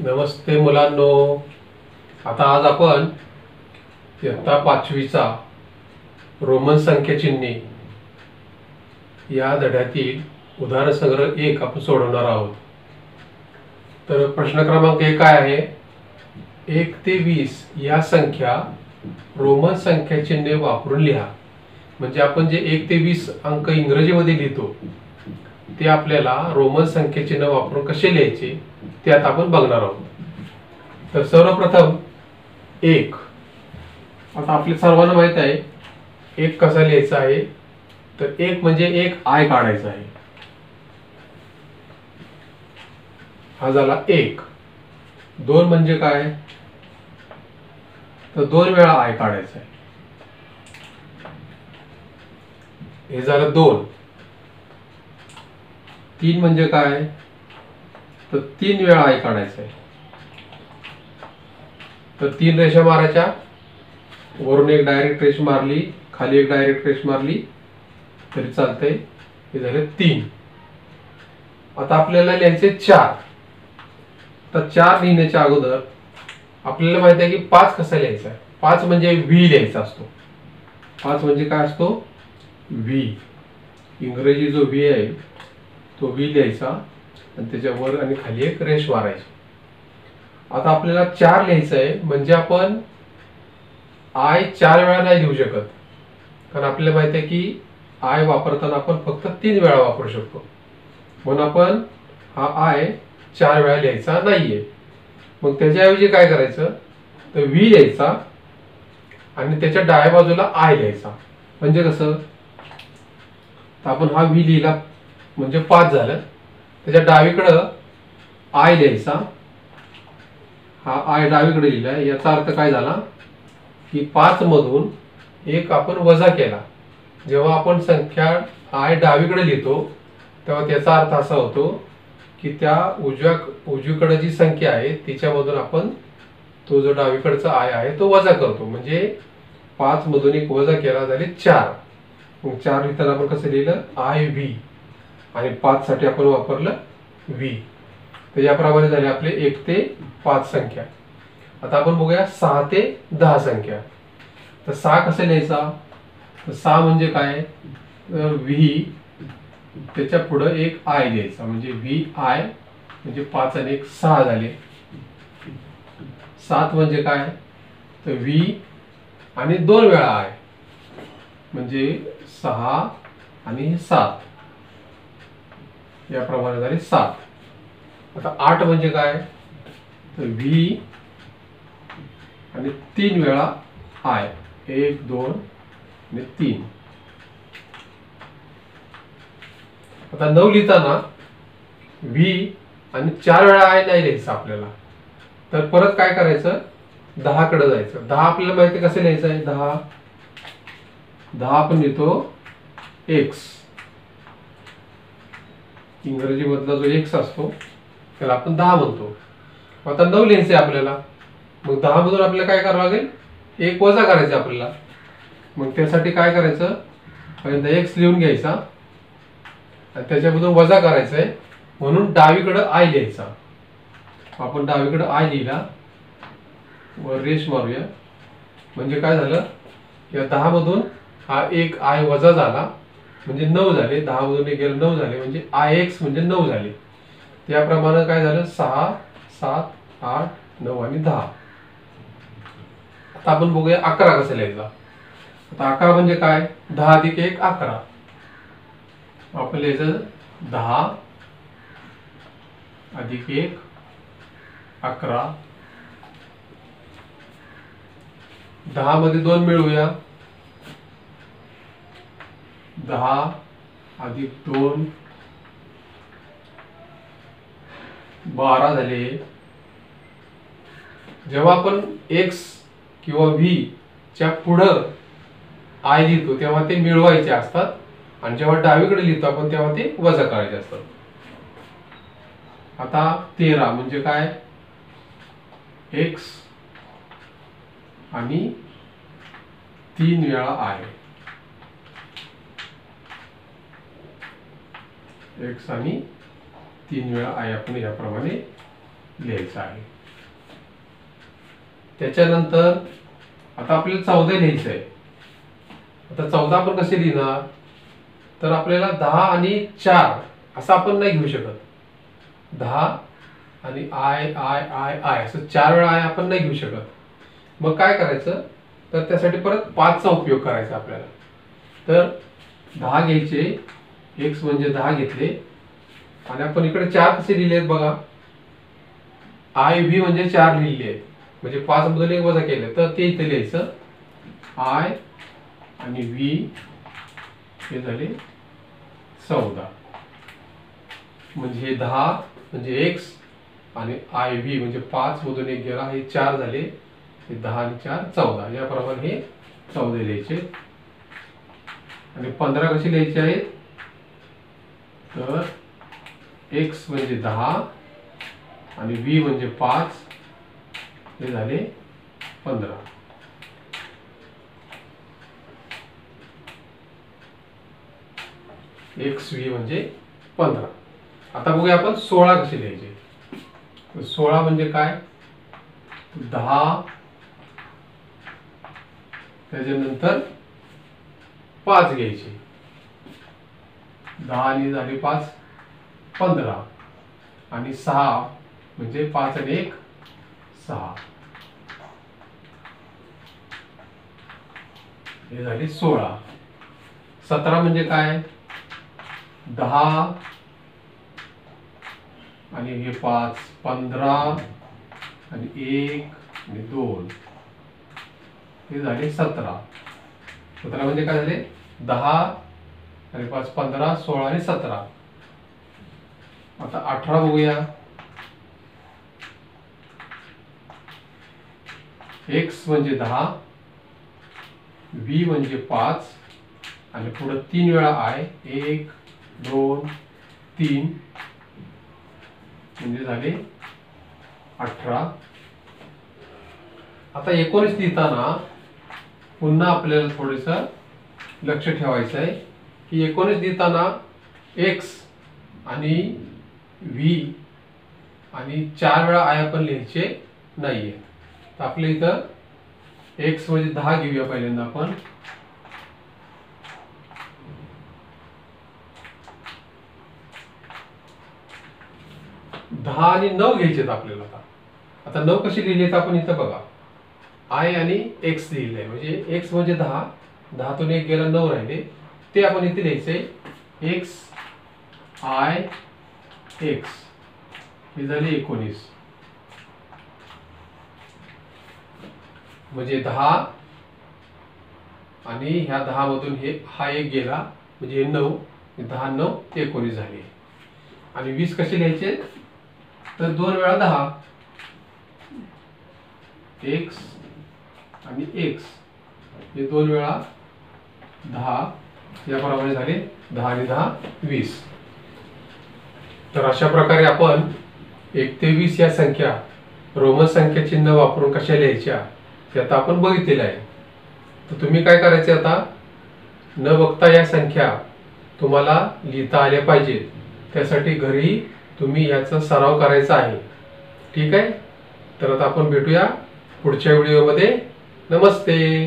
नमस्ते मुलांनो. आता आज आपण इयत्ता 5वीचा रोमन संख्या चिन्हे या धड्यातील उदाहरण संग्रह 1 आपण सोडवणार आहोत. तर प्रश्न क्रमांक 1 काय आहे? 1 ते 20 या संख्या रोमन संख्या चिन्हे वापरून लिहा. म्हणजे आपण जे 1 ते 20 अंक इंग्रजीमध्ये लिहितो ते आपल्याला रोमन संख्या चिन्ह वापरून कसे लिहायचे ते आता आपण बघणार आहोत. तर सर्वप्रथम 1. आता आपल्या सर्वांना माहित आहे 1 कसा लिहायचा आहे. तर 1 म्हणजे एक आय काढायचा आहे. हा झाला 1. 2 म्हणजे काय? तर 2 वेळा आय काढायचा आहे. हे झालं 2. 3 म्हणजे काय? तर 3 वेळा आय काढायचा आहे. तर 3 रेषा मारायच्या, वरून एक डायरेक्ट रेष मारली, खाली एक डायरेक्ट रेष मारली तरी चालतंय. हे झाले 3. आता आपल्याला लिहायचे 4. तर 4 लिहिण्याच्या अगोदर आपल्याला माहिती आहे की 5 कसा लिहायचा आहे. 5 म्हणजे व्ही लिहायचा असतो. 5 म्हणजे काय असतो? व्ही. इंग्रजी जो व्ही आहे तो व्ही लिहायचा आणि त्याच्या वर आणि खाली एक रेष मारायची. आता आपल्याला 4 लिहायचं आहे म्हणजे आपण आय 4 वेळा नाही लिहू शकत, कारण आपल्याला माहिती आहे की आय वापरताना आपण फक्त 3 वेळा वापरू शकतो. म्हणून आपण हा आय 4 वेळा लिहायचा नाहीये. मग त्याच्याऐवजी काय करायचं? तर व्ही लिहायचा आणि त्याच्या डाव्या बाजूला आय लिहायचा. म्हणजे कसं? तर आपण हा व्ही लिहिला म्हणजे 5 झालं. त्याच्या डावीकडं आय लिहायचा. हा आय डावीकडे लिहिला. याचा अर्थ काय झाला की 5 मधून 1 आपण वजा केला. जेव्हा आपण संख्या आय डावीकडे लिहितो तेव्हा त्याचा अर्थ असा होतो की त्या उजवीकडे जी संख्या आहे तिच्यामधून आपण तो जो डावीकडचा आय आहे तो वजा करतो. म्हणजे 5 मधून 1 वजा केला झाले 4. मग 4 लिहिताना आपण कसं लिहिलं? I V. आणि 5 साठी आपण वापरलं व्ही. तर याप्रमाणे झाले आपले 1 ते 5 संख्या. आता आपण बघूया 6 ते 10 संख्या. तर 6 कसं लिहायचा? तर 6 म्हणजे काय? व्ही त्याच्या पुढे एक आय लिहायचा. म्हणजे व्ही आय म्हणजे 5 आणि 1 6 झाले. 7 म्हणजे काय? तर व्ही आणि 2 वेळा आय म्हणजे 6 आणि 7. याप्रमाणे झाले 7. आता 8 म्हणजे काय? तर व्ही आणि 3 वेळा आय 1 2 आणि 3. आता 9 लिहिताना व्ही आणि 4 वेळा आय नाही लिहायचं आपल्याला. तर परत काय करायचं? 10 कडे जायचं. 10 आपल्याला माहिती कसं लिहायचं आहे? 10 आपण लिहितो एक्स. इंग्रजी मधला जो एक्स असतो त्याला आपण 10 म्हणतो. आता 9 लिहायचं आहे आपल्याला. मग 10 मधून आपल्याला काय करावं लागेल? 1 वजा करायचं आपल्याला. मग त्यासाठी काय करायचं? पहिल्यांदा एक्स लिहून घ्यायचा आणि त्याच्यामधून वजा करायचंय म्हणून डावीकडं आय लिहायचा. आपण डावीकडं आय लिहिला, वर रेष मारूया. म्हणजे काय झालं? या 10 मधून हा एक आय वजा झाला म्हणजे 9 झाले. 10 मधून 1 गेलं 9 झाले. म्हणजे आय एक्स म्हणजे 9 झाले. त्याप्रमाणे काय झालं? 6 7 8 9 आणि 10. आता आपण बघूया 11 कसं लिहायचा. आता 11 म्हणजे काय? 10 अधिक 1 11. आपण लिहायचं 10 अधिक 1 11. 10 मध्ये 2 मिळवूया. 10 अधिक 2 12 झाले. जेव्हा आपण एक्स किंवा व्ही च्या पुढं आय लिहितो तेव्हा ते मिळवायचे असतात आणि जेव्हा डावीकडे लिहितो आपण तेव्हा ते वजा करायचे असतात. आता 13 म्हणजे काय? एक्स आणि 3 वेळा आय. एक्स आणि 3 वेळा आय आपण याप्रमाणे लिहायचं आहे. त्याच्यानंतर आता आपल्याला 14 लिहायचं आहे. आता 14 आपण कसे लिहिणार, तर आपल्याला 10 आणि 4 असं आपण नाही घेऊ शकत. 10 आणि आय आय आय आय असं 4 वेळा आय आपण नाही घेऊ शकत. मग काय करायचं, तर त्यासाठी परत 5चा उपयोग करायचा आपल्याला. तर 10 घ्यायचे, x म्हणजे 10 घेतले आणि आपण इकडे 4 कसे लिहिले आहेत बघा. आय व्ही म्हणजे 4 लिहिले आहेत, म्हणजे 5 मधून 1 वजा केलं तर ते इथे लिहायचं. आय आणि व्ही हे झाले 14, म्हणजे हे 10 म्हणजे x आणि आय व्ही म्हणजे 5 मधून 1 गेला, हे 4 झाले. हे 10 आणि 4 14, याप्रमाणे हे 14 लिहायचे. आणि 15 कशी लिहायचे आहेत, तर x म्हणजे 10 आणि v म्हणजे 5 हे झाले 15. x v म्हणजे 15. आता बघूया आपण 16 कसे लिहायचे. 16 म्हणजे काय, 10 त्याच्यानंतर 5 घ्यायचे. 10 आणि झाले 5 15 आणि 6 म्हणजे 5 आणि 1 6, हे झाले 16. 17 म्हणजे काय, 10 आणि हे 5 15 आणि 1 आणि 2, हे झाले 17. 17 म्हणजे काय झाले, 10 आणि 5 15 16 आणि 17. आता 18 बघूया. x म्हणजे 10, v म्हणजे 5 आणि पुढे 3 वेळा i, 1 2 3 म्हणजे झाले 18. आता 19 लिहिताना पुन्हा आपल्याला थोडंसं लक्ष ठेवायचं आहे की 19 लिहिताना x आणि v आणि 4 वेळा i आपण लिहायचे नाहीये. तर आपल्या इथं x म्हणजे 10 घेऊया पहिल्यांदा आपण. दहा आणि 9 घ्यायचे आपल्याला. आता 9 कशी लिहिली तर आपण इथं बघा, i आणि x लिहिलंय, म्हणजे x म्हणजे 10, 10 तून 1 गेला 9 राहिले, ते आपण इथे लिहायचंय x i x, हे झाले 19. म्हणजे 10 आणि ह्या 10 मधून हा 1 गेला म्हणजे हे 9, 10 9 19 झाले. आणि 20 कसे लिहायचे, तर 2 वेळा 10, x आणि x हे 2 वेळा 10, याप्रमाणे झाले 10 आणि 10 20. तर अशा प्रकारे आपण 1 ते 20 या संख्या रोमन संख्या चिन्ह वापरून कशा लिहायच्या ते आता आपण बघितलेलं आहे. तर तुम्ही काय करायचे, आता न बघता या संख्या तुम्हाला लिहिता आल्या पाहिजेत. त्यासाठी घरी तुम्ही याचा सराव करायचा आहे. ठीक आहे. तर आता आपण भेटूया पुढच्या व्हिडिओमध्ये. नमस्ते.